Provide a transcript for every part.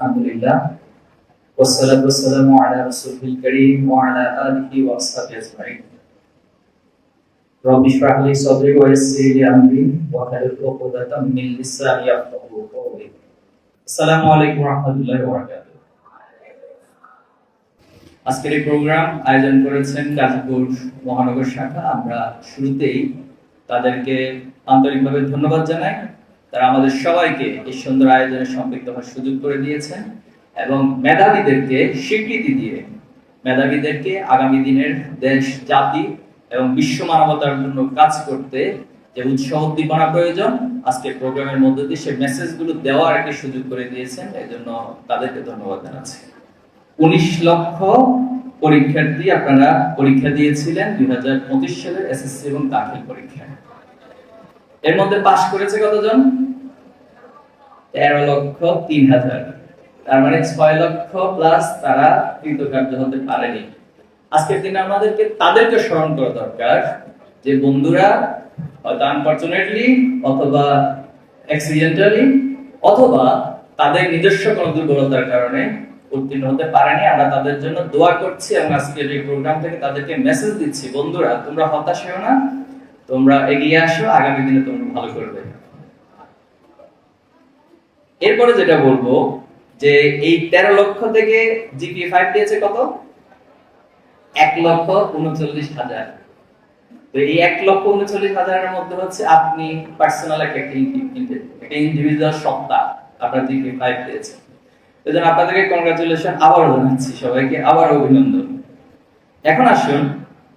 আলহামদুলিল্লাহ والصلاة والسلام على رسوله الكريم وعلى آله وصحبه أجمعين رب اشرح لي صدري ويسر لي أمري واحلل عقدة من لساني يفقهوا قولي السلام عليكم ورحمة الله وبركاته আজকের এই প্রোগ্রাম আয়োজন করেছেন গাজীপুর মহানগর শাখা। আমরা শুরুতেই তাদেরকে আন্তরিকভাবে ধন্যবাদ জানাই। তারা আমাদের সবাইকে এই সুন্দর আয়োজনে সম্পৃক্ত হওয়ার সুযোগ করে দিয়েছেন এবং মেধাবীদেরকে স্বীকৃতি দিয়ে মেধাবীদেরকে আগামী দিনের দেশ, জাতি এবং বিশ্ব মানবতার জন্য কাজ করতে যে উৎসাহ উদ্দীপনা প্রয়োজন, আজকে প্রোগ্রামের মধ্যে দিয়ে সেই মেসেজগুলো দেওয়ার একটা সুযোগ করে দিয়েছেন। এই জন্য তাদেরকে ধন্যবাদ জানাচ্ছি। 19 লক্ষ পরীক্ষার্থী আপনারা পরীক্ষা দিয়েছিলেন 2025 সালের এসএসসি এবং দাখিল পরীক্ষা। এর মধ্যে পাশ করেছে কতজন? 13,03,000। তার মানে 6 লক্ষ প্লাস তারা কৃতকার্য হতে পারেনি। আজকের দিনে আমাদেরকে তাদেরকে স্মরণ করা দরকার যে বন্ধুরা হয়তো আনফরচুনেটলি অথবা অ্যাক্সিডেন্টালি অথবা তাদের নিজস্ব কোনো দুর্বলতার কারণে উত্তীর্ণ হতে পারেনি। আমরা তাদের জন্য দোয়া করছি এবং আজকের এই প্রোগ্রাম থেকে তাদেরকে মেসেজ দিচ্ছি, বন্ধুরা তোমরা হতাশ হও না, তোমরা এগিয়ে আসো, আগামী দিনে তোমরা ভালো করবে। এরপরে যেটা বলবো যে এই 13 লক্ষ থেকে জিপিএ 5 দিয়েছে কত? 1,39,000। তো এই 1,39,000 এর মধ্যে হচ্ছে আপনি পার্সোনাল একটা ইন্ডিভিজুয়াল সত্তা, আপনার জিপিএ 5 দিয়েছে। এজন্য আপনাদেরকে কংগ্রাচুলেশন আবারও জানাচ্ছি, সবাইকে আবার অভিনন্দন। এখন আসুন,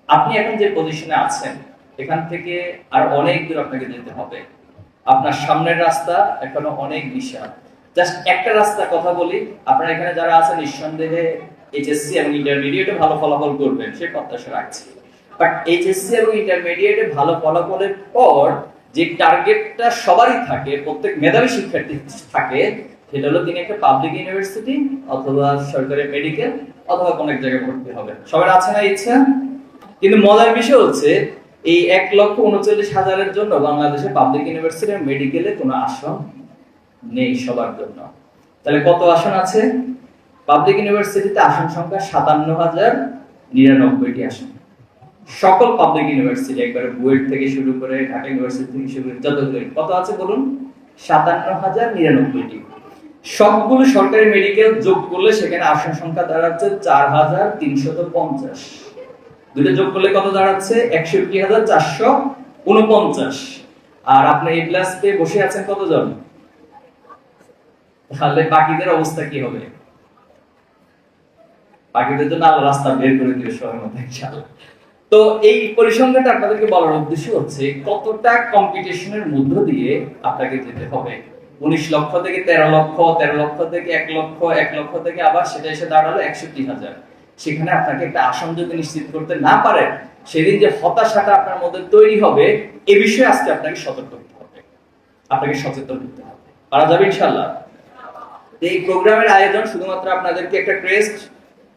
আপনি এখন যে পজিশনে আছেন এখান থেকে আর অনেক দূর আপনাকে যেতে হবে। আপনার সামনের রাস্তা এখনো অনেক বিশাল। জাস্ট একটা রাস্তা কথা বলি, আপনারা এখানে যারা আছেন নিঃসন্দেহে এইচএসসি এবং ইন্টারমিডিয়েটে ভালো ফলাফল করবেন সে প্রত্যাশা রাখছি। বাট এইচএসসি এবং ইন্টারমিডিয়েটে ভালো ফলাফলের পর যে টার্গেটটা সবারই থাকে, প্রত্যেক মেধাবী শিক্ষার্থী থাকে, সেটা হলো তিনি একটা পাবলিক ইউনিভার্সিটি অথবা সরকারি মেডিকেল অথবা কোনো এক জায়গায় ভর্তি হবে। সবার আছে না ইচ্ছা? কিন্তু মজার বিষয় হচ্ছে এই 1,39,000 জন্য বাংলাদেশে পাবলিক ইউনিভার্সিটি এবং মেডিকেলে কোনো আসন নেই সবার জন্য। তাহলে কত আসন আছে? পাবলিক ইউনিভার্সিটিতে আসন সংখ্যা 57,099টি আসন। সকল পাবলিক ইউনিভার্সিটি একবারে বুয়েট থেকে শুরু করে ঢাকা ইউনিভার্সিটি থেকে শুরু করে যতগুলো কত আছে বলুন? 57,099টি। সবগুলো সরকারি মেডিকেল যোগ করলে সেখানে আসন সংখ্যা দাঁড়াচ্ছে 4,350। দুটো যোগ করলে কত দাঁড়াচ্ছে? 61,449। আর আপনি এ প্লাস পেয়ে বসে আছেন কতজন? তাহলে বাকিদের অবস্থা কি হবে? বাকিদের জন্য আল্লাহ রাস্তা বের করে দিবে সময়ের মধ্যে ইনশাআল্লাহ। তো এই পরিসংখ্যানটা আপনাদেরকে বলার উদ্দেশ্য হচ্ছে কতটা কম্পিটিশনের মধ্য দিয়ে আপনাকে যেতে হবে। 19 লক্ষ থেকে 13 লক্ষ, 13 লক্ষ থেকে 1 লক্ষ, 1 লক্ষ থেকে আবার সেটা এসে দাঁড়ালো 61,000। সেখানে আপনাকে একটা আসন যদি নিশ্চিত করতে না পারেন, সেদিন যে হতাশাটা আপনার মধ্যে তৈরি হবে, এই বিষয়ে আজকে আপনাকে সতর্ক হতে হবে, আপনাকে সচেতন হতে হবে। পারা যাবে ইনশাআল্লাহ। এই প্রোগ্রামের আয়োজন শুধুমাত্র আপনাদেরকে একটা ক্রেস্ট,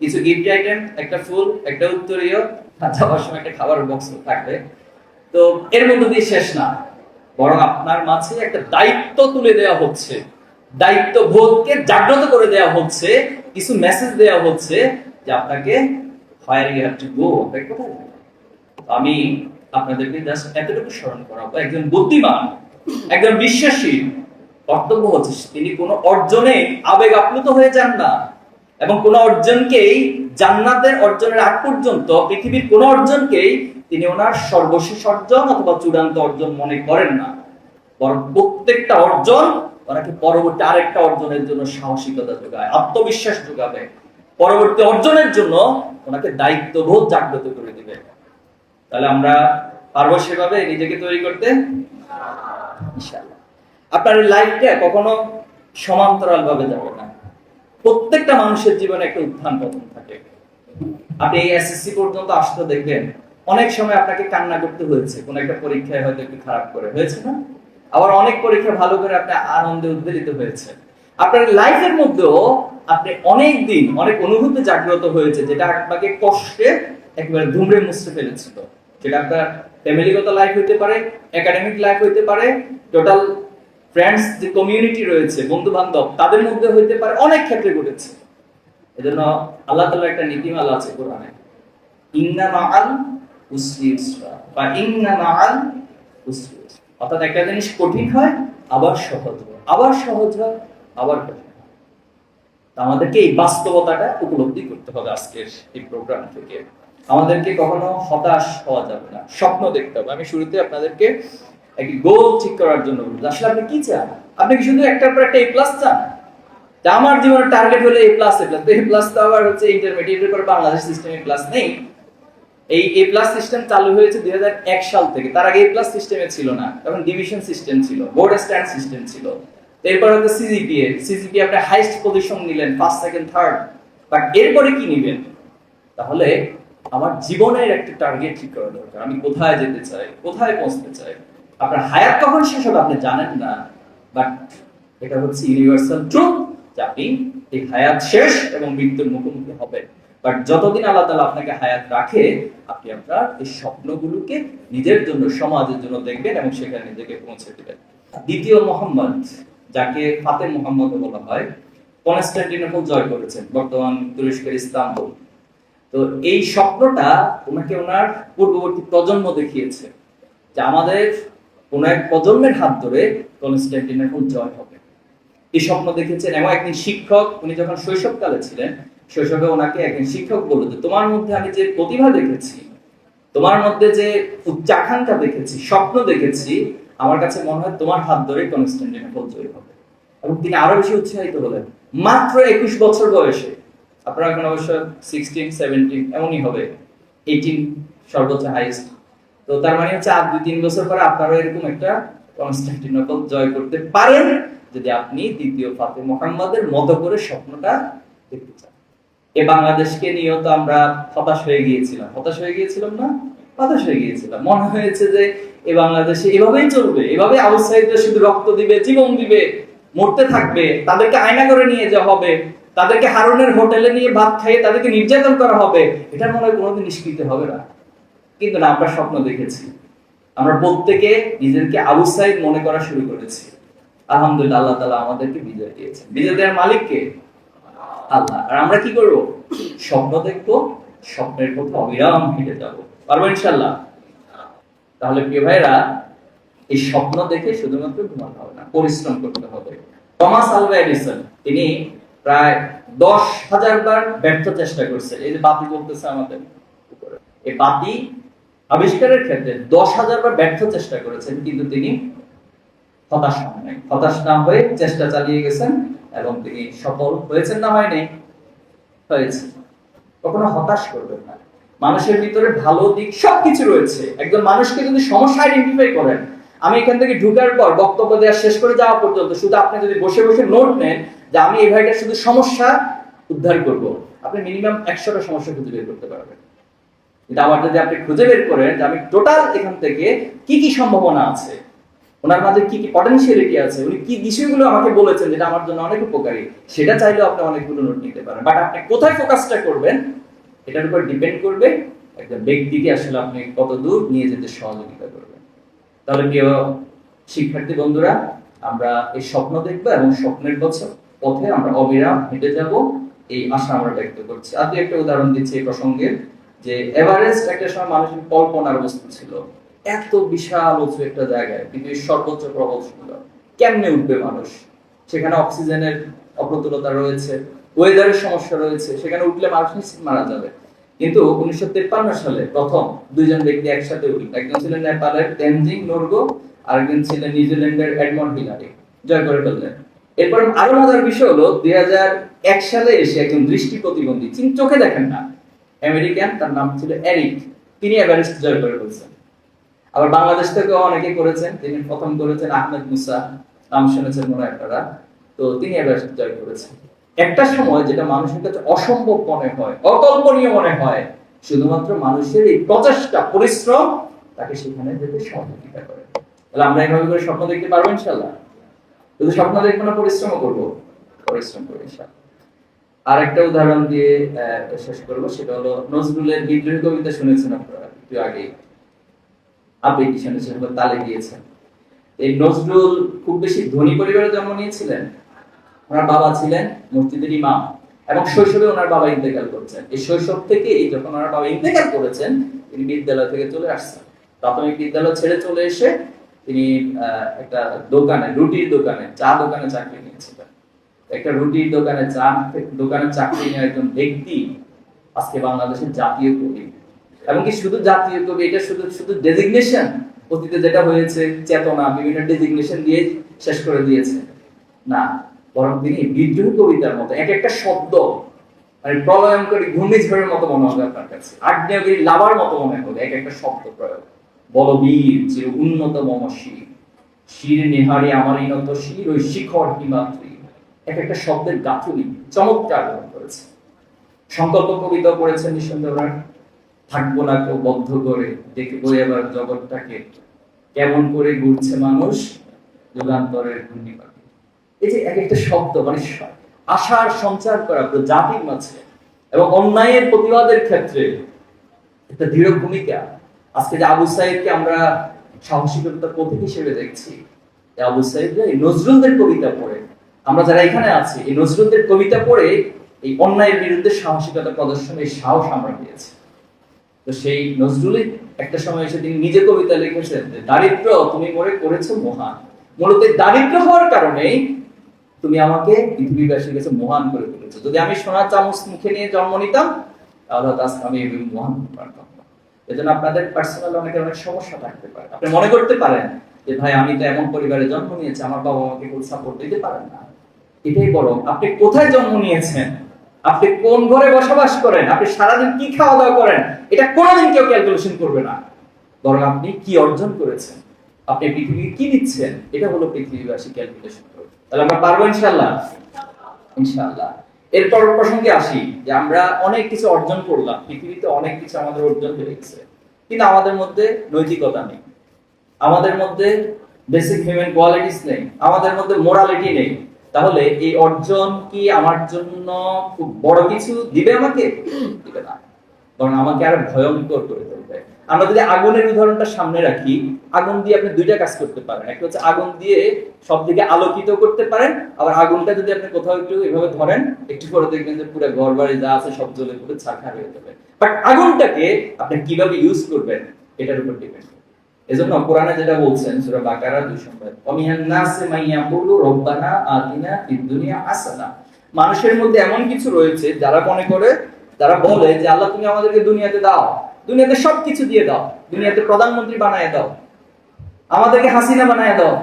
কিছু গিফট আইটেম, একটা ফুল, একটা উত্তরীয়, যাওয়ার সময় একটা খাবার বক্স থাকবে, তো এর মধ্যে দিয়ে শেষ না, বরং আপনার মাঝে একটা দায়িত্ব তুলে দেওয়া হচ্ছে, দায়িত্ববোধকে জাগ্রত করে দেওয়া হচ্ছে, কিছু মেসেজ দেওয়া হচ্ছে যে আপনাকে where you have to go, আপনাকে কোথায় যেতে হবে। আমি আপনাদেরকে জাস্ট এতটুকু স্মরণ করাবো, একজন বুদ্ধিমান, একজন বিশ্বাসী কর্তব্য হচ্ছে তিনি কোনো অর্জনে আবেগ আপ্লুত হয়ে যান না এবং কোন অর্জনকেই জান্নাতের অর্জনের আগ পর্যন্ত পৃথিবীর কোন অর্জনকেই তিনি ওনার সর্বশেষ অর্জন অথবা চূড়ান্ত অর্জন মনে করেন না, বরং প্রত্যেকটা অর্জন ওনাকে পরবর্তী আরেকটা অর্জনের জন্য সাহসিকতা যোগায়, আত্মবিশ্বাস যোগাবে, পরবর্তী অর্জনের জন্য ওনাকে দায়িত্ববোধ জাগ্রত করে দিবে। তাহলে আমরা পারবো সেভাবে নিজেকে তৈরি করতে ইনশাআল্লাহ। আপনার লাইফটা কখনো সমান্তরাল ভাবে যাবে না। প্রত্যেকটা মানুষের জীবনে একটা উত্থান পতন থাকে। আপনি এই এসএসসি পর্যন্ত আসতে দেখবেন অনেক সময় আপনাকে কান্না করতে হয়েছে, কোন একটা পরীক্ষায় হয়তো একটু খারাপ করে হয়েছে না, আবার অনেক পরীক্ষা ভালো করে আপনি আনন্দে উদ্বেলিত হয়েছে। আপনার লাইফের মধ্যেও আপনি অনেক দিন অনেক অনুভূতি জাগ্রত হয়েছে যেটা আপনাকে কষ্টে একেবারে ধুমড়ে মুছড়ে ফেলেছিল। যেটা আপনার ফ্যামিলিগত লাইফ হইতে পারে, একাডেমিক লাইফ হইতে পারে, টোটাল ফ্রেন্ডস যে কমিউনিটি রয়েছে, বন্ধু বান্ধব, তাদের মধ্যে হইতে পারে, অনেক ক্ষেত্রে ঘটেছে। এজন্য আল্লাহ তাআলার একটা নীতিমালা আছে কোরআনে, ইন্না মাআল উসরি ইউসরা বা ইন্না মাআল উসরি ইউসরা। অর্থাৎ একটা জিনিস কঠিন হয় আবার সহজ হয়, আবার সহজ হয় আবার কঠিন হয়। তো আমাদেরকে এই বাস্তবতাটা উপলব্ধি করতে হবে আজকের এই প্রোগ্রাম থেকে। আমাদেরকে কখনো হতাশ হওয়া যাবে না, স্বপ্ন দেখতে হবে। আমি শুরুতে আপনাদেরকে একটি গোল ঠিক করার জন্য বলবো, আসলে আপনি কি চান? আপনি কি শুধু একটার পর একটা এ প্লাস চান? তা আমার জীবনের টার্গেট হলো এ প্লাস, এ প্লাস। তো এ প্লাস তো আবার হচ্ছে ইন্টারমিডিয়েটের পর বাংলাদেশ সিস্টেমে প্লাস নেই। এই এ প্লাস সিস্টেম চালু হয়েছে 2001 সাল থেকে। তার আগে এ প্লাস সিস্টেমে ছিল না, তখন ডিভিশন সিস্টেম ছিল, বোর্ড স্ট্যান্ড সিস্টেম ছিল। এরপর হচ্ছে সিজিপিএ আপনি হাইয়েস্ট পজিশন নিলেন, ফার্স্ট সেকেন্ড থার্ড, বাট এরপরে কি নেবেন? তাহলে আমার জীবনের একটা টার্গেট ঠিক করা দরকার। আমি কোথায় যেতে চাই, কোথায় পৌঁছতে চাই। আপনার হায়াত কখন শেষ হবে আপনি জানেন না, বাট এটা হচ্ছে ইউনিভার্সাল ট্রুথ যে আপনি এই হায়াত শেষ এবং মৃত্যুর মুখোমুখি হবে। বাট যতদিন আল্লাহ তাআলা আপনাকে হায়াত রাখে, আপনি আপনার এই স্বপ্নগুলোকে নিজের জন্য, সমাজের জন্য দেখবেন এবং সেখানে নিজেকে পৌঁছে দেবেন। দ্বিতীয় মোহাম্মদ, যাকে ফাতে মোহাম্মদ বলা হয়, কনস্টান্টিনোপল জয় করেছেন, বর্তমান তুরস্কের ইস্তাম্বুল। তো এই স্বপ্নটা ওনাকে ওনার পূর্ববর্তী প্রজন্ম দেখিয়েছে যে আমাদের কোন এক প্রজন্মের হাত ধরে কনস্টান্টিনোপল জয় হবে। এই স্বপ্ন দেখেছেন। এবং একদিন শিক্ষক, উনি যখন শৈশবকালে ছিলেন, শৈশবে ওনাকে একদিন শিক্ষক বলল যে তোমার মধ্যে আমি যে প্রতিভা দেখেছি, তোমার মধ্যে যে উচ্চাকাঙ্ক্ষা দেখেছি, স্বপ্ন দেখেছি, আমার কাছে মনে হয় তোমার হাত ধরে কনস্টান্টিনোপল জয় হবে। এবং তিনি আরো বেশি উৎসাহিত হলেন। মাত্র 21 বছর বয়সে, আপনারা এখন অবশ্য 16, 17 এমনই হবে, 18 সর্বোচ্চ হাইয়েস্ট। তো তার মানে হচ্ছে আর 2-3 বছর পরে আপনারা এরকম একটা কনস্টান্টিনোপল জয় করতে পারেন, যদি আপনি দ্বিতীয় ফাতে মুহাম্মদের মতো করে স্বপ্নটা দেখতে চান। এই বাংলাদেশকে নিয়েও তো আমরা হতাশ হয়ে গিয়েছিলাম না? হতাশ হয়ে গিয়েছিলাম। মনে হয়েছে যে এই বাংলাদেশে এভাবেই চলবে, এভাবে আউটসাইডার শুধু রক্ত দিবে, জীবন দিবে, মরতে থাকবে, তাদেরকে আয়না করে নিয়ে যাওয়া হবে, তাদেরকে হারুনের হোটেলে নিয়ে ভাত খাইয়ে তাদেরকে নির্যাতন করা হবে। এটার মনে হয় কোনোদিন নিষ্কৃত হবে না। কিন্তু না, আমরা স্বপ্ন দেখেছি। আমরা প্রত্যেকে নিজেদেরকে আউটসাইড মনে করা শুরু করেছি। আলহামদুলিল্লাহ, আল্লাহ তাআলা আমাদেরকে বিজয় দিয়েছেন। বিজয় দেওয়ার মালিক কে? আল্লাহ। আর আমরা কি করব? স্বপ্ন দেখবো, স্বপ্নের পথে অবিরাম হেঁটে যাব। পারবো ইনশাআল্লাহ? তাহলে প্রিয় ভাইরা, এই স্বপ্ন দেখে শুধুমাত্র ঘুমাতে হবে না, পরিশ্রম করতে হবে। টমাস আলভা এডিসন, তিনি প্রায় 10,000 বার ব্যর্থ চেষ্টা করছে। এই যে বাতি বলতেছে আমাদের উপরে, এই বাতি আবিষ্কারের ক্ষেত্রে 10,000 বার ব্যর্থ চেষ্টা করেছেন, কিন্তু তিনি হতাশ হন নাই। হতাশ না হয়ে চেষ্টা চালিয়ে গেছেন এবং তিনি সফল হয়েছেন না হয়নি? হয়েছে। কখনো হতাশ করবেন না। মানুষের ভিতরে ভালো দিক সবকিছু রয়েছে। একজন মানুষকে যদি সমস্যা আইডেন্টিফাই করেন, আমি এখান থেকে ঢুকার পর বক্তব্য দেওয়া শেষ করে যাওয়া পর্যন্ত শুধু আপনি যদি বসে বসে নোট নেন যে আমি এই ভাইটার শুধু সমস্যা উদ্ধার করব, আপনি মিনিমাম 100টা সমস্যা খুঁজে বের করতে পারবেন। কিন্তু আবার যদি আপনি খুঁজে বের করেন যে আমি টোটাল এখান থেকে কি কি সম্ভাবনা আছে, ওনার মাঝে কি কি পটেনশিয়ালিটি আছে, উনি কি বিষয়গুলো আমাকে বলেছেন যেটা আমার জন্য অনেক উপকারী, সেটা চাইলেও আপনি অনেকগুলো নোট নিতে পারেন। বাট আপনি কোথায় ফোকাসটা করবেন এটার উপর ডিপেন্ড করবে একটা ব্যক্তিকে আসলে আপনি কত দূর নিয়ে যেতে সহযোগিতা করবেন। তাহলে প্রিয় শিক্ষার্থী বন্ধুরা, আমরা এই স্বপ্ন দেখবো এবং স্বপ্নের পথে আমরা অবিরাম হেঁটে যাব, এই আশা আমরা ব্যক্ত করছি। আজকে একটা উদাহরণ দিচ্ছি এই প্রসঙ্গে, যে এভারেস্ট একটা সময় মানুষের কল্পনার বস্তু ছিল। এত বিশাল উঁচু একটা জায়গায়, পৃথিবীর সর্বোচ্চ প্রবল সুন্দর, কেমনে উঠবে মানুষ? সেখানে অক্সিজেনের অপ্রতুলতা রয়েছে, ওয়েদারের সমস্যা রয়েছে, সেখানে উঠলে মানুষ নিশ্চিত মারা যাবে। কিন্তু 1953 সালে প্রথম দুইজন ব্যক্তি একসাথে উঠলেন। একজন ছিলেন নেপালের তেনজিং নোরগে, আরেকজন ছিলেন নিউজিল্যান্ডের এডমন্ড হিলারি, জয় করে ফেললেন। এরপর আরো মজার বিষয় হলো 2001 সালে এসে একজন দৃষ্টি প্রতিবন্ধী, তিনি চোখে দেখেন না, আমেরিকান, তার নাম ছিল এরিক, তিনি এভারেস্ট জয় করে ফেলছেন। আবার বাংলাদেশ থেকেও অনেকে করেছেন। তিনি প্রথম করেছেন আহমেদ মুসা, নাম শুনেছেন মনে হয় আপনারা। তো তিনি এভারেস্ট জয় করেছেন। একটা সময় যেটা মানুষের কাছে অসম্ভব মনে হয়, অকল্পনীয় মনে হয়, শুধুমাত্র মানুষের এই প্রচেষ্টা, পরিশ্রম তাকে সেখানে যেতে সহযোগিতা করে। তাহলে আমরা এইভাবে করে স্বপ্ন দেখতে পারবো ইনশাআল্লাহ? শুধু স্বপ্ন দেখবো না, পরিশ্রমও করবো? পরিশ্রম করবো ইনশাআল্লাহ। আর একটা উদাহরণ দিয়ে শেষ করবো, সেটা হলো নজরুলের বিদ্রোহী কবিতা শুনেছেন আপনারা একটু আগে, আবেগী শুনেছেন, তালে গিয়েছেন। এই নজরুল খুব বেশি ধনী পরিবারে জন্ম নিয়েছিলেন। ওনার বাবা ছিলেন মসজিদের ইমাম এবং শৈশবে ওনার বাবা ইন্তেকাল করেছেন। এই শৈশব থেকে যখন ওনার বাবা ইন্তেকাল করেছেন, তিনি বিদ্যালয় থেকে চলে আসছেন। প্রাথমিক বিদ্যালয় ছেড়ে চলে এসে তিনি একটা দোকানে, রুটির দোকানে, চা দোকানে চাকরি নিয়েছিলেন। একটা রুটির দোকানে, দোকানে চাকরি নেওয়া একজন ব্যক্তি আজকে বাংলাদেশের জাতীয় কবি। এবং কি শুধু জাতীয় কবি, এটা শুধু শুধু ডেজিগনেশন, অতীতে যেটা হয়েছে চেতনা বিভিন্ন ডেজিগনেশন দিয়ে শেষ করে দিয়েছে না, বরং তিনি বিদ্রোহ কবিতার মতো এক একটা শব্দ মানে প্রলয়ঙ্করী ঘূর্ণিঝড়ের মতো মনে হবে আপনার কাছে, আগ্নেয়গিরি লাভার মতো মনে হবে এক একটা শব্দ প্রয়োগ। বলবীর চির উন্নত মম শির, শির নেহারি আমার ইনত শির, ওই শিখর হিমাদ্রি, এক একটা শব্দের গাঁথুনি চমৎকার গ্রহণ করেছে। সংকল্প কবিতা পড়েছেন নিঃসন্দেহ। থাকবো না কেউ বদ্ধ করে, দেখবো এবার জগৎটাকে কেমন করে ঘুরছে মানুষ যুগান্তরের ঘূর্ণিপাকে। এই যে এক একটা শব্দ মানে আশার সঞ্চার করা জাতির মাঝে এবং অন্যায়ের প্রতিবাদের ক্ষেত্রে একটা দৃঢ় ভূমিকা। আজকে যে আবু সাইদকে আমরা সাহসিকতার প্রতীক হিসেবে দেখছি, আবু সাইদরা এই নজরুলদের কবিতা পড়ে, আমরা যারা এখানে আছি এই নজরুলদের কবিতা পড়ে এই অন্যায়ের বিরুদ্ধে সাহসিকতা প্রদর্শনের সাহস আমরা পেয়েছি। তো সেই নজরুলই একটা সময় এসে তিনি নিজে কবিতা লিখেছেন যে দারিদ্র তুমি মোরে করেছো মহান, মূলত দারিদ্র হওয়ার কারণে তুমি আমাকে পৃথিবীবাসীর কাছে মহান করে তুলেছো। যদি আমি সোনার চামচ মুখে নিয়ে জন্ম নিতাম তাহলে আজকে আমি মহান হতে পারতাম না। এজন্য আপনাদের পার্সোনাল অনেক সমস্যা থাকতে পারে। আপনি মনে করতে পারেন যে ভাই আমি তো এমন পরিবারে জন্ম নিয়েছি, আমার বাবা আমাকে কোনো সাপোর্ট দিতে পারেন না। এটাই বড়, আপনি কোথায় জন্ম নিয়েছেন, আপনি কোন ঘরে বসবাস করেন, আপনি সারাদিন কি খাওয়া দাওয়া করেন, এটা কোনোদিন কেউ ক্যালকুলেশন করবে না। বরং আপনি কি অর্জন করেছেন, আপনি পৃথিবীকে কি দিচ্ছেন, এটা হলো পৃথিবীবাসী ক্যালকুলেশন করবে। তাহলে আমরা পারবো ইনশাআল্লাহ। ইনশাআল্লাহ। এরপর প্রসঙ্গে আসি যে আমরা অনেক কিছু অর্জন করলাম, পৃথিবীতে অনেক কিছু আমাদের অর্জন হয়ে গেছে, কিন্তু আমাদের মধ্যে নৈতিকতা নেই, আমাদের মধ্যে বেসিক হিউম্যান কোয়ালিটিস নেই, আমাদের মধ্যে মোরালিটি নেই। তাহলে এই অর্জন কি আমার জন্য খুব বড় কিছু দিবে? আমাকে দিবে না, বরং আমাকে আরো ভয়ঙ্কর করে তুলবে। আমরা যদি আগুনের উদাহরণটা সামনে রাখি, আগুন দিয়ে আপনি দুইটা কাজ করতে পারেন। একটা হচ্ছে আগুন দিয়ে সব দিকে আলোকিত করতে পারেন, আবার আগুনটা যদি আপনি কোথাও একটু এভাবে ধরেন, একটু পরে দেখবেন যে পুরো ঘর বাড়ি যা আছে সব জ্বলে পুরো ছারখার হয়ে যাবে। বাট আগুনটাকে আপনি কিভাবে ইউজ করবেন এটার উপর ডিপেন্ড। এজন্য কোরআনে যেটা বলছেন সূরা বাকারা 2 নম্বর, ওয়ামিনান নাসি মাইয়াকুলু রব্বানা আতিনা ফিদ দুনিয়া হাসানা। মানুষের মধ্যে এমন কিছু রয়েছে যারা মনে করে, যারা বলে যে আল্লাহ তুমি আমাদেরকে দুনিয়াতে দাও, দুনিয়াতে সবকিছু দিয়ে দাও, দুনিয়াতে প্রধানমন্ত্রী বানায় দাও, আমাদেরকে হাসিনা বানায় দাও।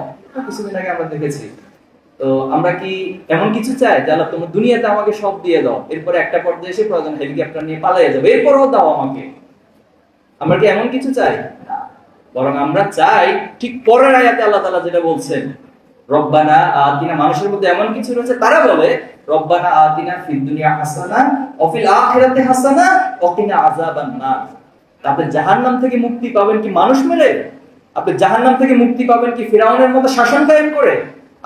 কিছুদিন আগে আমরা দেখেছি। তো আমরা কি এমন কিছু চাই যে আল্লাহ তুমি দুনিয়াতে আমাকে সব দিয়ে দাও, এরপরে একটা পর্যায়ে এসে প্রয়োজন হেলিকপ্টার নিয়ে পালিয়ে যাবে, এরপরও দাও আমাকে? আমরা কি এমন কিছু চাই? না, বরং আমরা চাই ঠিক পরের আয়াতে আল্লাহ তাআলা যেটা বলছেন, রব্বানা আতিনা। মানুষের মধ্যে এমন কিছু রয়েছে তারা বলে রব্বানা আতিনা ফিদ দুনিয়া হাসানা ওয়া ফিল আখিরাতি হাসানা ওয়া কিনা আযাবান নার। আপনি জাহান্নাম থেকে মুক্তি পাবেন কি মানুষ মেরে? আপনি জাহান্নাম থেকে মুক্তি পাবেন কি ফিরাউনের মতো শাসন কায়েম করে?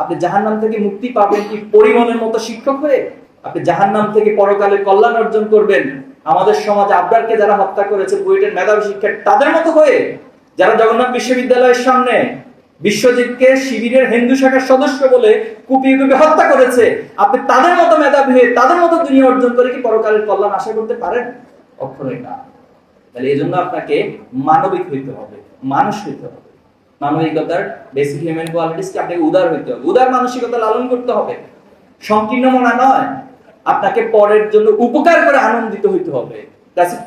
আপনি জাহান্নাম থেকে মুক্তি পাবেন কি পরিমলের মতো শিক্ষক হয়ে? আপনি জাহান্নাম থেকে পরকালে কল্যাণ অর্জন করবেন আমাদের সমাজে আবরারকে যারা হত্যা করেছে, বুয়েটের মেধাবী শিক্ষক তাদের মতো হয়ে, যারা জগন্নাথ বিশ্ববিদ্যালয়ের সামনে বিশ্বজিৎকে শিবিরের হিন্দু শাখার সদস্য বলে কুপিয়ে কুপিয়ে হত্যা করেছে, আপনি তাদের মতো মেধাবী হয়ে তাদের মতো দুনিয়া অর্জন করে কি পরকালের কল্যাণ আশা করতে পারেন? কখনোই না। তাহলে এই জন্য আপনাকে মানবিক হইতে হবে, মানুষ হইতে হবে। মানবিকতার বেসিক হিউম্যান কোয়ালিটিস কি আপনাকে উদার হইতে হবে, উদার মানসিকতা লালন করতে হবে। সংকীর্ণ মনা নয়, আপনাকে পরের জন্য উপকার করে আনন্দিত হইতে হবে।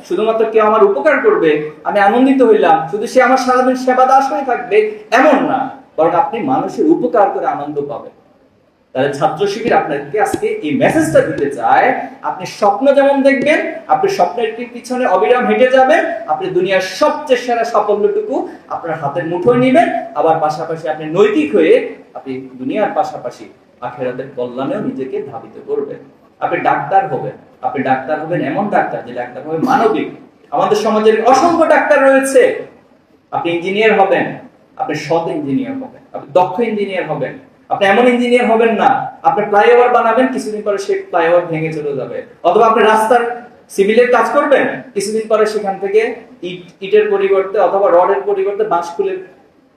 শুধুমাত্র কেউ আমার উপকার করবে আমি আনন্দিত হইলাম, শুধু সে আমার সারাদিন সেবা দাস হয়ে থাকবে এমন না, বরং আপনি মানুষের উপকার করে আনন্দ পাবেন। তাহলে ছাত্র শিবির আপনাকে আজকে এই মেসেজটা দিতে চায়, আপনি স্বপ্ন যেমন দেখবেন, আপনি স্বপ্নের পিছনে অবিরাম হেঁটে যাবেন, আপনি দুনিয়ার সবচেয়ে সেরা সাফল্যটুকু আপনার হাতের মুঠোয় নেবেন, আবার পাশাপাশি আপনি নৈতিক হয়ে আপনি দুনিয়ার পাশাপাশি আখিরাতের কল্যাণেও নিজেকে ধাবিত করবেন। আপনি ডাক্তার হবেন, আপনি ডাক্তার হবেন এমন ডাক্তার যে ডাক্তার হবে মানবিক। আমাদের সমাজের অসংখ্য ডাক্তার রয়েছে। আপনি ইঞ্জিনিয়ার হবেন, আপনি সৎ ইঞ্জিনিয়ার হবেন, আপনি দক্ষ ইঞ্জিনিয়ার হবেন। আপনি এমন ইঞ্জিনিয়ার হবেন না আপনি ফ্লাইওভার বানাবেন, কিছুদিন পরে সেই ফ্লাইওভার ভেঙে চলে যাবে, অথবা আপনি রাস্তার সিভিলের কাজ করবেন, কিছুদিন পরে সেখান থেকে ইটের পরিবর্তে অথবা রডের পরিবর্তে বাঁশ খুলে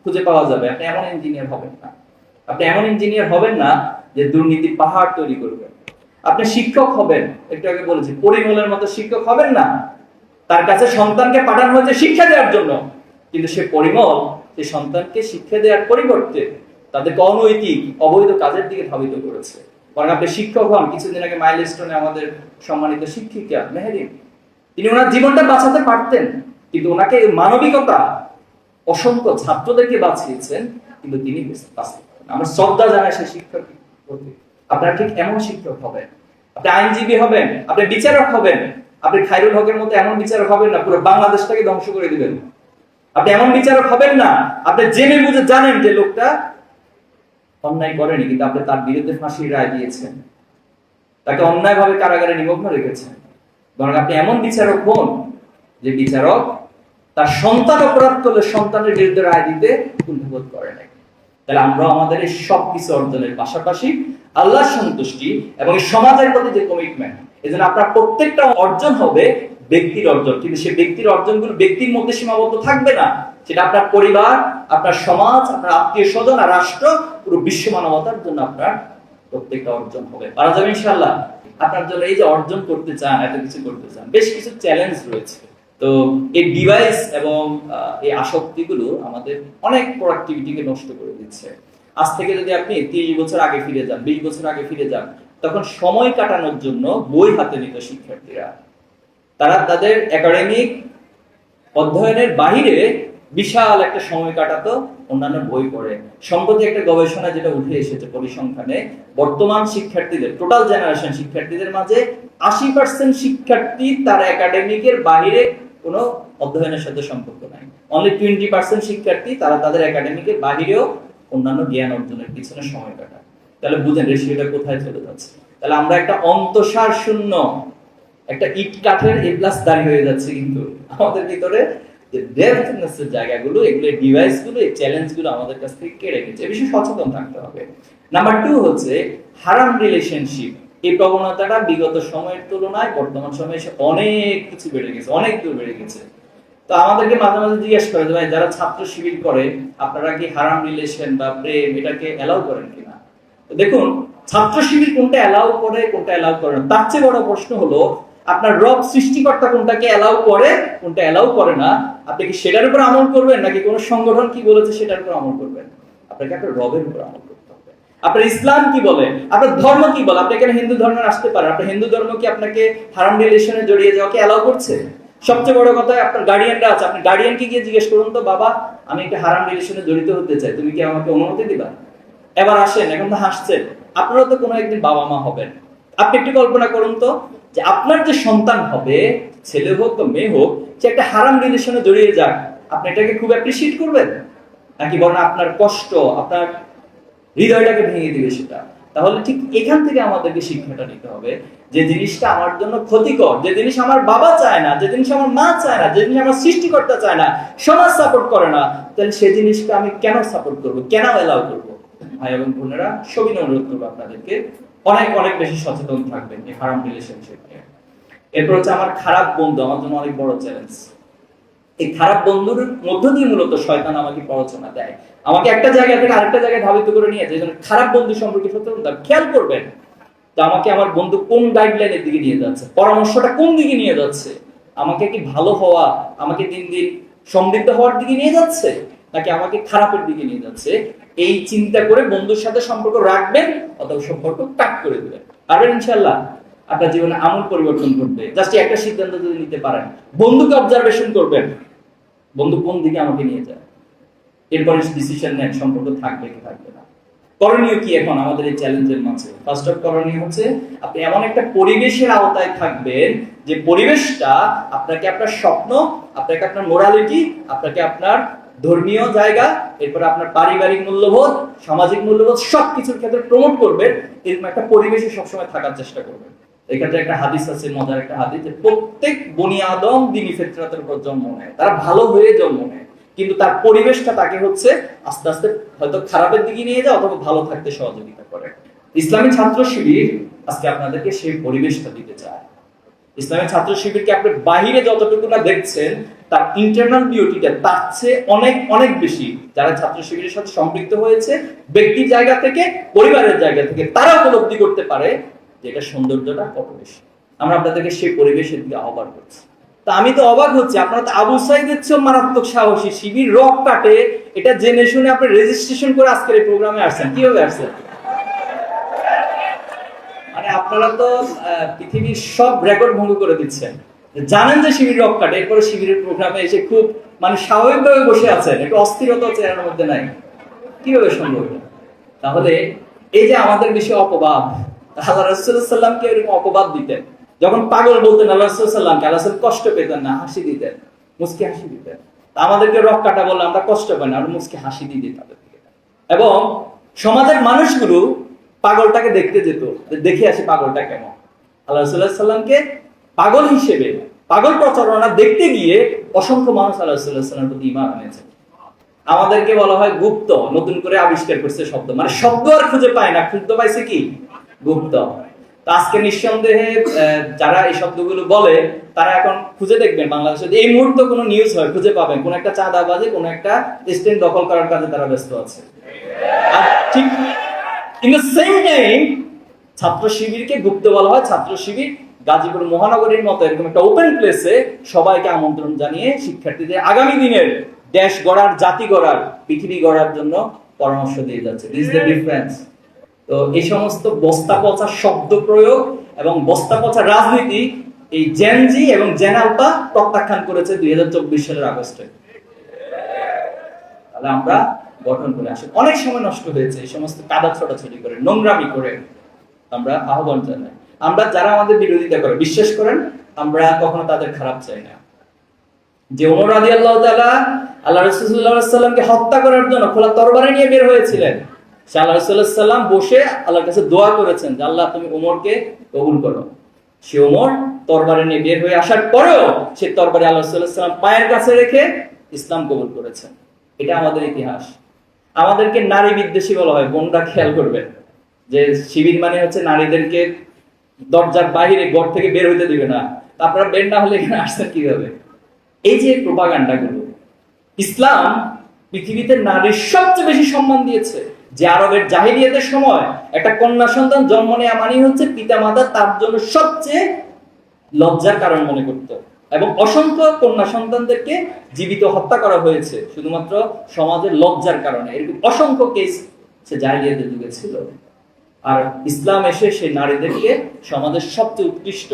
খুঁজে পাওয়া যাবে। আপনি এমন ইঞ্জিনিয়ার হবেন না। আপনি এমন ইঞ্জিনিয়ার হবেন না যে দুর্নীতি পাহাড় তৈরি করবেন। আপনি শিক্ষক হবেন, একটু আগে বলেছি, পরিমলের মতো শিক্ষক হবেন না। তার কাছে সন্তানকে পাঠানো হয়েছে শিক্ষা দেওয়ার জন্য, কিন্তু সে পরিমল সেই সন্তানকে শিক্ষা দেওয়ার পরিবর্তে তাদেরকে অনৈতিক অবৈধ কাজের দিকে ধাবিত করেছে। কারণ আপনি শিক্ষক হন, কিছুদিন আগে মাইলস্টোনে আমাদের সম্মানিত শিক্ষিকা মেহেরিন, তিনি ওনার জীবনটা বাঁচাতে পারতেন, কিন্তু ওনাকে মানবিকতা অসংখ্য ছাত্রদেরকে বাঁচিয়েছেন, কিন্তু তিনি বাঁচতে পারেন। আমার শ্রদ্ধা জানাই সেই শিক্ষক প্রতি। আপনারা ঠিক এমন শিক্ষক হবেন। আপনি আইনজীবী হবেন, আপনি বিচারক হবেন। আপনি খায়রুল হকের মতো এমন বিচারক হবেন না পুরো বাংলাদেশটাকে ধ্বংস করে দিবেন। আপনি এমন বিচারক হবেন না আপনি জেনে বুঝে জানেন যে লোকটা অন্যায় করেনি, কিন্তু আপনি তার বিরুদ্ধে ফাঁসির রায় দিয়েছেন, তাকে অন্যায়ভাবে কারাগারে নিমগ্ন রেখেছেন। বরং আপনি এমন বিচারক হন যে বিচারক তার সন্তান অপরাধ করলে সন্তানের বিরুদ্ধে রায় দিতে কুণ্ঠাবোধ করে না। তাহলে আমরা আমাদের এই সব কিছু অর্জনের পাশাপাশি আল্লাহর সন্তুষ্টি এবং সমাজের প্রতি যে কমিটমেন্ট, এজন্য আপনার প্রত্যেকটা অর্জন হবে ব্যক্তির অর্জন, কিন্তু সেই ব্যক্তির অর্জনগুলো ব্যক্তির মধ্যে সীমাবদ্ধ থাকবে না। সেটা আপনার পরিবার, আপনার সমাজ, আপনার আত্মীয় স্বজন আর রাষ্ট্র, পুরো বিশ্ব মানবতার জন্য আপনার প্রত্যেকটা অর্জন হবে। পারা যাবে ইনশাআল্লাহ। আপনার জন্য এই যে অর্জন করতে চান, এত কিছু করতে চান, বেশ কিছু চ্যালেঞ্জ রয়েছে। তো এই ডিভাইস এবং এই আসক্তিগুলো আমাদের অনেক প্রোডাক্টিভিটিকে নষ্ট করে দিচ্ছে। আজ থেকে যদি আপনি 30 বছর আগে ফিরে যান, 20 বছর আগে ফিরে যান, তখন সময় কাটানোর জন্য বই হাতে নিত শিক্ষার্থীরা। তারা তাদের একাডেমিক অধ্যয়নের বাহিরে বিশাল একটা সময় কাটাতো অন্যান্য বই পড়ে। সম্প্রতি একটা গবেষণা যেটা উঠে এসেছে পরিসংখ্যানে, বর্তমান শিক্ষার্থীদের, টোটাল জেনারেশন শিক্ষার্থীদের মাঝে 80% শিক্ষার্থী তার একাডেমিকের বাহিরে কোনো অধ্যয়নের সাথে সম্পর্ক নাই। অনলি 20% শিক্ষার্থী তারা তাদের একাডেমিকের বাহিরেও অন্যান্য জ্ঞান অর্জনের পিছনে সময় কাটায়। তাহলে বুঝেন রেশিওটা কোথায় চলে যাচ্ছে। তাহলে আমরা একটা অন্তঃসার শূন্য, একটা ইট কাঠের এ প্লাস দাঁড়িয়ে হয়ে যাচ্ছে, কিন্তু আমাদের ভিতরে যে ডেপথনেসের জায়গাগুলো, এগুলো ডিভাইসগুলো, এই চ্যালেঞ্জগুলো আমাদের কাছ থেকে কেড়ে নিচ্ছে। এ বিষয়ে সচেতন থাকতে হবে। নাম্বার 2 হচ্ছে হারাম রিলেশনশিপ। এই প্রবণতাটা বিগত সময়ের তুলনায় বর্তমান সময়ে এসে অনেক কিছু বেড়ে গেছে, অনেক দূর বেড়ে গেছে। তো আমাদেরকে মাঝে মাঝে জিজ্ঞেস করে যে ভাই, যারা ছাত্র শিবির করে আপনারা কি হারাম রিলেশন বা প্রেম এটাকে এলাও করেন কিনা? তো দেখুন, ছাত্র শিবির কোনটা এলাও করে, কোনটা এলাও করে না, তার চেয়ে বড় প্রশ্ন হলো আপনার রব সৃষ্টিকর্তা কোনটাকে এলাও করে, কোনটা এলাও করে না। আপনি কি সেটার উপর আমল করবেন, নাকি কোন সংগঠন কি বলেছে সেটার উপর আমল করবেন? আপনাকে আপনার রবের উপর আমল করতে হবে। আপনার ইসলাম কি বলে, আপনার ধর্ম কি বলে। আপনি এখানে হিন্দু ধর্মে আসতে পারেন, আপনার হিন্দু ধর্ম কি আপনাকে হারাম রিলেশনে জড়িয়ে যাওয়াকে এলাও করছে? সবচেয়ে বড় কথা, আপনার গার্ডিয়ানরা আছে, আপনি গার্ডিয়ানকে গিয়ে জিজ্ঞেস করুন তো, বাবা আমি একটা হারাম রিলেশনে জড়িত হতে চাই, তুমি কি আমাকে অনুমতি দিবা? এবার আসেন, এখন তো হাসছেন, আপনারাও তো কোনো একদিন বাবা মা হবেন। আপনি একটু কল্পনা করুন তো, যে আপনার যে সন্তান হবে, ছেলে হোক বা মেয়ে হোক, সে একটা হারাম রিলেশনে জড়িয়ে যাক, আপনি এটাকে খুব অ্যাপ্রিশিয়েট করবেন, নাকি বরং আপনার কষ্ট, আপনার হৃদয়টাকে ভেঙে দিবে সেটা? তাহলে ঠিক এখান থেকে আমাদেরকে শিক্ষাটা নিতে হবে যে জিনিসটা আমার জন্য ক্ষতিকর, যে জিনিস আমার বাবা চায় না, যে জিনিস আমার মা চায় না, যে জিনিস আমার সৃষ্টিকর্তা চায় না, সমাজ সাপোর্ট করে না, তাহলে সেই জিনিসটা আমি কেন সাপোর্ট করবো, কেন এলাও করবো? ভাই এবং বোনেরা, সবিনয় অনুরোধ করবো আপনাদেরকে অনেক অনেক বেশি সচেতন থাকবেন এই হারাম রিলেশনশিপ নিয়ে। এরপর হচ্ছে আমার খারাপ বন্ধু, আমার জন্য অনেক বড় চ্যালেঞ্জ। এই খারাপ বন্ধুর মধ্য দিয়ে মূলত শয়তান আমাকে প্ররোচনা দেয়, আমাকে একটা জায়গা থেকে আরেকটা জায়গায় ধাবিত করে নিয়ে যায়। খারাপ বন্ধু সম্পর্কে সচেতন খেয়াল করবেন যে আমাকে আমার বন্ধু কোন গাইডলাইনের দিকে নিয়ে যাচ্ছে, পরামর্শটা কোন দিকে নিয়ে যাচ্ছে, আমাকে কি ভালো হওয়া, আমাকে দিন দিন সমৃদ্ধ হওয়ার দিকে নিয়ে যাচ্ছে, নাকি আমাকে খারাপের দিকে নিয়ে যাচ্ছে। এই চিন্তা করে বন্ধুর সাথে সম্পর্ক রাখবেন অথবা সম্পর্ক কাট করে দিবেন। পারবেন ইনশাআল্লাহ। আপনার জীবনে আমূল পরিবর্তন ঘটবে জাস্ট একটা সিদ্ধান্ত যদি নিতে পারেন। বন্ধুকে অবজারভেশন করবেন, বন্ধু কোন দিকে আমাকে নিয়ে যায়, এরপরে ডিসিশন নেন সম্পর্ক থাকবে কি থাকবে না। করণীয় কি এখন আমাদের এই চ্যালেঞ্জের মাঝে? ফার্স্ট অফ করণীয় হচ্ছে আপনি এমন একটা পরিবেশের আওতায় থাকবেন যে পরিবেশটা আপনাকে আপনার স্বপ্ন, আপনাকে আপনার মোরালিটি, আপনাকে আপনার ধর্মীয় জায়গা, এরপর আপনার পারিবারিক মূল্যবোধ, সামাজিক মূল্যবোধ সবকিছুর ক্ষেত্রে প্রমোট করবেন। এরকম একটা পরিবেশে সবসময় থাকার চেষ্টা করবেন। এক্ষেত্রে একটা হাদিস আছে, মজার একটা হাদিস, যে প্রত্যেক বনি আদম দ্বীনি ফিতরাতের উপর জন্ম নেয়, তারা ভালো হয়ে জন্ম নেয়, কিন্তু তার পরিবেশটা তাকে হচ্ছে আস্তে আস্তে হয়তো খারাপের দিকে নিয়ে যায় অথবা ভালো থাকতে সহযোগিতা করে। ইসলামী ছাত্র শিবির আজকে আপনাদেরকে সেই পরিবেশটা দিতে চায়। ইসলামী ছাত্র শিবিরকে আপনি বাহিরে যতটুকু না দেখছেন, তার ইন্টারনাল বিউটিটা তার চেয়ে অনেক অনেক বেশি যারা ছাত্র শিবিরের সাথে সম্পৃক্ত হয়েছে ব্যক্তির জায়গা থেকে, পরিবারের জায়গা থেকে তারা উপলব্ধি করতে পারে যে এটা সৌন্দর্যটা কত বেশি। আমরা আপনাদেরকে সেই পরিবেশের দিকে আহ্বান করছি। তা আমি তো অবাক হচ্ছি, আপনারা তো আবু সাইদের চেয়ে মারাত্মক সাহসী, শিবির রক কাটে, এটা জেনে শুনে আপনি রেজিস্ট্রেশন করে আজকের এই প্রোগ্রামে আসছেন। কিভাবে আসছেন? মানে আপনারা তো পৃথিবীর সব রেকর্ড ভঙ্গ করে দিচ্ছেন। জানেন যে শিবির রক কাটে, এরপরে শিবিরের প্রোগ্রামে এসে খুব মানে স্বাভাবিকভাবে বসে আছেন, একটু অস্থিরতা চেহারার মধ্যে নাই। কিভাবে সম্ভব? তাহলে এই যে আমাদের বিষয়ে অপবাদ, আল্লাহ রাসূলুল্লাহ সাল্লামকে এরকম অপবাদ দিতেন, যখন পাগল বলতেন আল্লাহ রাসূলুল্লাহ সাল্লামকে, আল্লাহ রাসূল কষ্ট পেতেন না, হাসি দিতেন, মুচকি হাসি দিতেন। আমাদেরকে রক কাটা বললে আমরা কষ্ট পাই না, আমরা মুচকি হাসি দিয়ে দিই তাদের দিকে। এবং সমাজের মানুষগুলো পাগলটাকে দেখতে যেত, দেখে আসে পাগলটা কেমন। আল্লাহ রাসূলুল্লাহ সাল্লামকে পাগল হিসেবে, পাগল প্রচারণা দেখতে গিয়ে অসংখ্য মানুষ আল্লাহ রাসূলুল্লাহ সাল্লামের প্রতি ঈমান এনেছে। আমাদেরকে বলা হয় গুপ্ত, নতুন করে আবিষ্কার করছে শব্দ, মানে শব্দ আর খুঁজে পায় না, খুঁজতে পাইছে কি? গুপ্ত। আজকে নিঃসন্দেহে যারা এই শব্দগুলো বলে তারা এখন খুঁজে দেখবেন বাংলাদেশে এই মুহূর্তে কোনো নিউজ হয় খুঁজে পাবেন কোন একটা চাঁদাবাজি, কোন একটা স্ট্যান্ড দখল করার কাজে তারা ব্যস্ত আছে। আর ঠিক ইন দ্য সেম টাইম ছাত্র শিবিরকে গুপ্ত বলা হয়। ছাত্র শিবির গাজীপুর মহানগরীর মতো এরকম একটা ওপেন প্লেসে সবাইকে আমন্ত্রণ জানিয়ে শিক্ষার্থীদের আগামী দিনের দেশ গড়ার, জাতি গড়ার, পৃথিবী গড়ার জন্য পরামর্শ দিয়ে যাচ্ছে। This the difference. তো এই সমস্ত বস্তা পচা শব্দ প্রয়োগ এবং বস্তা পচা রাজনীতি এই জেনজি এবং জেন আলফা প্রত্যাখ্যান করেছে 2024 সালের আগস্টে। তাহলে আমরা গঠন করে আসি, অনেক সময় নষ্ট হয়েছে এই সমস্ত কাদা ছোটাছুটি করে, নোংরামি করে। আমরা আহ্বান জানাই, আমরা যারা আমাদের বিরোধিতা করে, বিশ্বাস করেন আমরা কখনো তাদের খারাপ চাই না। যে ওমর রাদিয়াল্লাহু তাআলা আল্লাহ রাসূল সাল্লাল্লাহু আলাইহি ওয়াসাল্লামকে হত্যা করার জন্য খোলা তরবারি নিয়ে বের হয়েছিলেন, সে আল্লাহ রাসূল সাল্লাল্লাহু আলাইহি ওয়াসাল্লাম বসে আল্লাহর কাছে দোয়া করেছেন যে আল্লাহ তুমি ওমরকে কবুল করো। সে ওমর তরবারি নিয়ে বের হয়ে আসার পরেও সে তরবারি আল্লাহ রাসূল সাল্লাল্লাহু আলাইহি ওয়াসাল্লাম পায়ের কাছে রেখে ইসলাম কবুল করেছেন। এটা আমাদের ইতিহাস। আমাদেরকে নারী বিদ্বেষী বলা হয়, বোনরা খেয়াল করবেন যে শিবির মানে হচ্ছে নারীদেরকে দরজার বাইরে ঘর থেকে বের হইতে দিবে না। আপনারা বের না হলে এখানে আসছেন কিভাবে? এই যে প্রোপাগান্ডা গুলো, ইসলাম পৃথিবীতে নারীর সবচেয়ে বেশি সম্মান দিয়েছে। যে আরবের জাহিলিয়াতের সময় একটা কন্যা সন্তান জন্ম নেওয়া মানে হচ্ছে পিতামাতা তার জন্য সবচেয়ে লজ্জার কারণ মনে করত, এবং অসংখ্য কন্যা সন্তানদেরকে জীবিত হত্যা করা হয়েছে শুধুমাত্র সমাজের লজ্জার কারণে। এরকম অসংখ্য কেস সে জাহিলিয়াতের যুগে ছিল। আর ইসলাম এসে সেই নারীদেরকে সমাজের সবচেয়ে উৎকৃষ্ট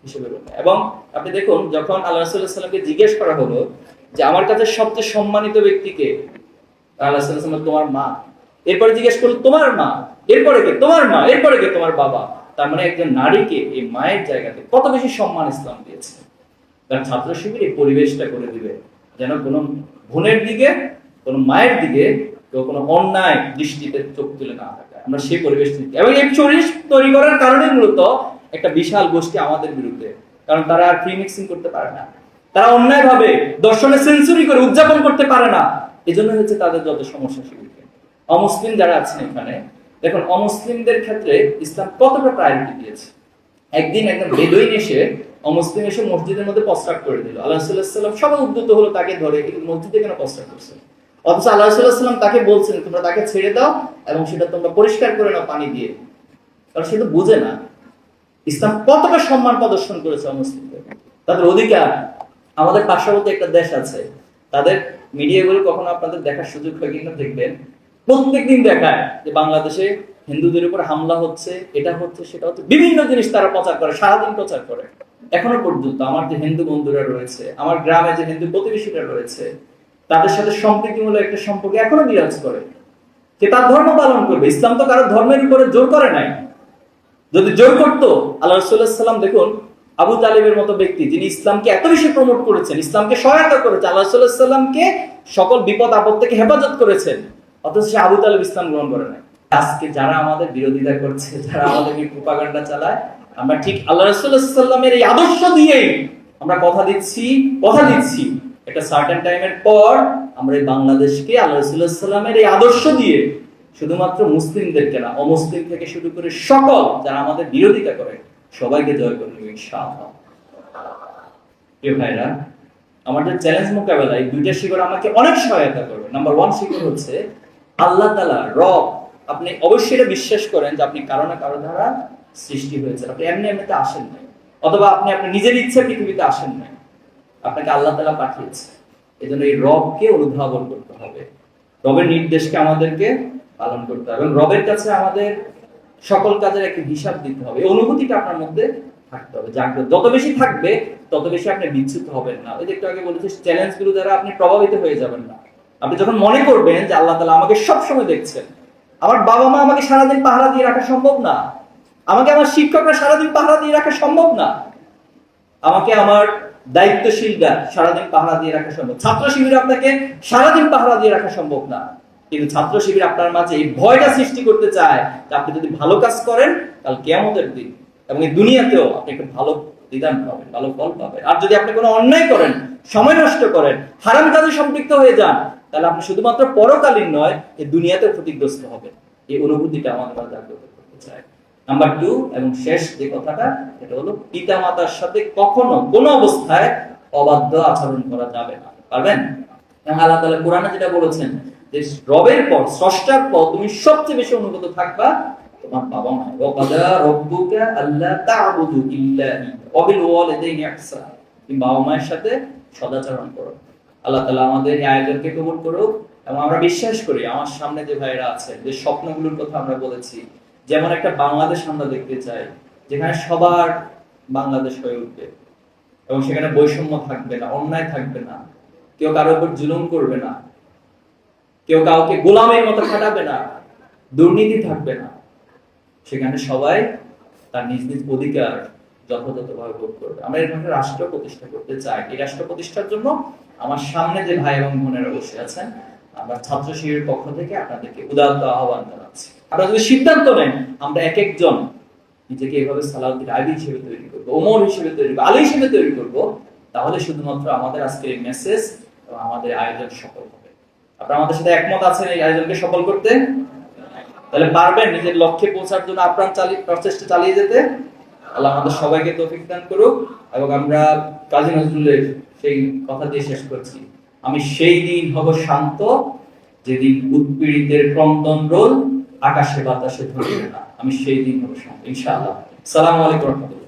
হিসেবে। এবং আপনি দেখুন যখন আল্লাহ রাসূলুল্লাহ সাল্লাল্লাহু আলাইহি ওয়াসাল্লামকে জিজ্ঞেস করা হলো যে আমার কাছে সবচেয়ে সম্মানিত ব্যক্তিকে, আল্লাহ রাসূলুল্লাহ সাল্লাল্লাহু আলাইহি ওয়াসাল্লাম তোমার মা, এরপরে জিজ্ঞেস করলো তোমার মা, এরপরে কে? তোমার মা, এরপরে কে? তোমার বাবা। তার মানে একজন নারীকে এই মায়ের জায়গাতে কত বেশি সম্মান ইসলাম দিয়েছে। তার ছাত্র শিবির এই পরিবেশটা করে দিবে যেন কোনো বোনের দিকে, কোনো মায়ের দিকে কেউ কোনো অন্যায় দৃষ্টিতে চোখ তুলে না থাকে। আমরা সেই পরিবেশ এবং এই পরিবেশ তৈরি করার কারণে মূলত একটা বিশাল গোষ্ঠী আমাদের বিরুদ্ধে, কারণ তারা আর ফ্রি মিক্সিং করতে পারে না, তারা অন্যায় ভাবে দর্শনে সেঞ্চুরি করে উদযাপন করতে পারে না। এজন্য হচ্ছে তাদের যত সমস্যা শিবিরকে। অমুসলিম যারা আছেন এখানে দেখুন, অমুসলিমদের ক্ষেত্রে ইসলাম কতটা প্রায়োরিটি দিয়েছে। একদিন একজন বেদুইন এসে, অমুসলিম এসে মসজিদের মধ্যে প্রস্রাব করে দিল। আল্লাহ রাসূলুল্লাহ সাল্লাল্লাহু আলাইহি ওয়াসাল্লাম সবাই উদ্যত হলো তাকে ধরে, কিন্তু মসজিদে কেন প্রস্রাব করছে? অথচ আল্লাহ রাসূলুল্লাহ সাল্লাল্লাহু আলাইহি ওয়াসাল্লাম তাকে বলছেন তোমরা তাকে ছেড়ে দাও এবং সেটা তোমরা পরিষ্কার করে নাও পানি দিয়ে। কারণ সে তো বুঝে না ইসলাম কতটা সম্মান প্রদর্শন করেছে মুসলিমদের, তাদের অধিকার। আমাদের পার্শ্ববর্তী একটা দেশ আছে, তাদের মিডিয়াগুলো কখনো আপনাদের দেখার সুযোগ হয় কিনা দেখবেন, প্রত্যেকদিন দেখায় যে বাংলাদেশে হিন্দুদের উপর হামলা হচ্ছে, এটা হচ্ছে, সেটা হচ্ছে, বিভিন্ন জিনিস তারা প্রচার করে, সারাদিন প্রচার করে। এখনো পর্যন্ত আমার যে হিন্দু বন্ধুরা রয়েছে, আমার গ্রামে যে হিন্দু প্রতিবেশীরা রয়েছে, তাদের সাথে সম্প্রীতিমূলক একটা সম্পর্ক এখনো বিরাজ করে। যে তার ধর্ম পালন করবে। ইসলাম তো কারো ধর্মের উপরে জোর করে নাই। যদি জোর করতো, আল্লাহ রাসূলুল্লাহ সাল্লাল্লাহু আলাইহি ওয়াসাল্লাম দেখুন আবু তালিবের মতো ব্যক্তি যিনি ইসলামকে এত বেশি প্রমোট করেছেন, ইসলামকে সহায়তা করেছেন, আল্লাহ রাসূলুল্লাহ সাল্লাল্লাহু আলাইহি ওয়াসাল্লামকে সকল বিপদ আপদ থেকে হেফাজত করেছেন, অথচ সে আবু তালিব ইসলাম গ্রহণ করে নাই। আজকে যারা আমাদের বিরোধিতা করছে, যারা আমাদেরকে প্রোপাগান্ডা চালায়, আমরা ঠিক আল্লাহ রাসূলুল্লাহ সাল্লাল্লাহু আলাইহি ওয়াসাল্লামের এই আদর্শ দিয়েই আমরা কথা দিচ্ছি একটা সার্টেন টাইমের পর আমরা এই বাংলাদেশকে আল্লাহ রাসূলুল্লাহ সাল্লাল্লাহু আলাইহি ওয়াসাল্লামের এই আদর্শ দিয়ে শুধুমাত্র মুসলিমদেরকে না, অমুসলিম থেকে শুরু করে সকল যারা আমাদের বিরোধিতা করে সবাইকে জয় করে নেব ইনশাআল্লাহ। প্রিয় ভাইরা, আমাদের চ্যালেঞ্জ মোকাবেলায় দুইটা শিকড় আমাকে অনেক সহায়তা করবে। নাম্বার 1 শিকড় হচ্ছে আল্লাহ তাআলা রব। আপনি অবশ্যই এটা বিশ্বাস করেন যে আপনি কারো না কারো দ্বারা সৃষ্টি হয়েছে, আপনি এমনি এমনিতে আসেন নাই, অথবা আপনি নিজের ইচ্ছে পৃথিবীতে আসেন নাই, আপনাকে আল্লাহ তাআলা পাঠিয়েছে। এজন্য এই রবকে অনুধাবন করতে হবে, রবের নির্দেশকে আমাদেরকে পালন করতে হবে, এবং রবের কাছে আমাদের সকল কাজের একটা হিসাব দিতে হবে। এই অনুভূতিটা আপনার মধ্যে থাকতে হবে, জাগ্রত। যত বেশি থাকবে তত বেশি আপনি বিচ্যুত হবেন না। ওই যে একটু আগে বলেছি, চ্যালেঞ্জগুলো দ্বারা আপনি প্রভাবিত হয়ে যাবেন না। আপনি যখন মনে করবেন যে আল্লাহ তাআলা আমাকে সব সময় দেখছেন, আমার বাবা মা আমাকে সারাদিন পাহারা দিয়ে রাখা সম্ভব না, আমাকে আমার শিক্ষকরা সারাদিন পাহারা দিয়ে রাখা সম্ভব না, আমাকে আমার দায়িত্বশীলরা সারাদিন পাহারা দিয়ে রাখা সম্ভব, ছাত্র শিবির আপনাকে সারাদিন পাহারা দিয়ে রাখা সম্ভব না, কিন্তু ছাত্র শিবির আপনার মাঝে এই ভয়টা সৃষ্টি করতে চায় যে আপনি যদি ভালো কাজ করেন তাহলে কিয়ামতের দিন এবং এই দুনিয়াতেও আপনি একটা ভালো বিধান পাবেন, ভালো ফল পাবেন। আর যদি আপনি কোনো অন্যায় করেন, সময় নষ্ট করেন, হারাম কাজে সম্পৃক্ত হয়ে যান, তাহলে আপনি শুধুমাত্র পরকালীন নয়, এই দুনিয়াতেও ক্ষতিগ্রস্ত হবেন। এই অনুভূতিটা আমাদের মাঝে জাগ্রত করতে চায়। নাম্বার 2 এবং শেষ যে কথাটা, এটা হলো পিতামাতার সাথে কখনো কোনো অবস্থায় অবাধ্য আচরণ করা যাবে না। পারবেন? এবং আল্লাহ তাআলা কোরআনে যেটা বলেছেন যে রবের পর, স্রষ্টার পর তুমি সবচেয়ে বেশি অনুগত থাকবা তোমার বাবা মা। ওয়াকাদা রাব্বুকা আল্লা তা'বুদু ইল্লা ইয়্যাহু ওয়া বিল ওয়ালিদাইনি ইহসানা। তুমি বাবা মায়ের সাথে সদাচরণ করো। আল্লাহ তাআলা আমাদের এই আয়োজনকে কবুল করুক। এবং আমরা বিশ্বাস করি আমার সামনে যে ভাইরা আছে, যে স্বপ্নগুলোর কথা আমরা বলেছি, যেমন একটা বাংলাদেশ আমরা দেখতে চাই যেখানে সবার বাংলাদেশ হয়ে উঠবে এবং সেখানে বৈষম্য থাকবে না, অন্যায় থাকবে না, কেউ কারোর উপর জুলুম করবে না, কেউ কাউকে গোলামের মতো খাটাবে না, দুর্নীতি থাকবে না, সেখানে সবাই তার নিজ নিজ অধিকার যথাযথভাবে ভোগ করবে। আমরা এরকম একটা রাষ্ট্র প্রতিষ্ঠা করতে চাই। এই রাষ্ট্র প্রতিষ্ঠার জন্য আমার সামনে যে ভাই এবং বোনেরা বসে আছেন, আমরা ছাত্র শিবিরের পক্ষ থেকে আপনাদেরকে উদাত্ত আহ্বান জানাচ্ছি। আপনারা যদি সিদ্ধান্ত নেন আমরা এক একজন নিজেকে এভাবে সালাউদ্দিন আইবি হিসেবে তৈরি করবো, ওমর হিসেবে তৈরি করবো, আলী হিসেবে তৈরি করবো, তাহলে শুধুমাত্র আমাদের আজকের এই মেসেজ এবং আমাদের আয়োজন সফল হবে। আপনারা আমাদের সাথে একমত আছেন এই আয়োজনকে সফল করতে? তাহলে পারবেন নিজের লক্ষ্যে পৌঁছার জন্য আপ্রাণ প্রচেষ্টা চালিয়ে যেতে? আল্লাহ আমাদের সবাইকে তৌফিক দান করুক। এবং আমরা কাজী নজরুলের সেই কথা দিয়ে শেষ করছি, আমি সেই দিন হব শান্ত যেদিন উৎপীড়িতের ক্রন্দন রোল আকাশে বাতাসে ধরবে না। আমি সেই দিন হব শান্ত ইনশাআল্লাহ। আসসালামু আলাইকুম।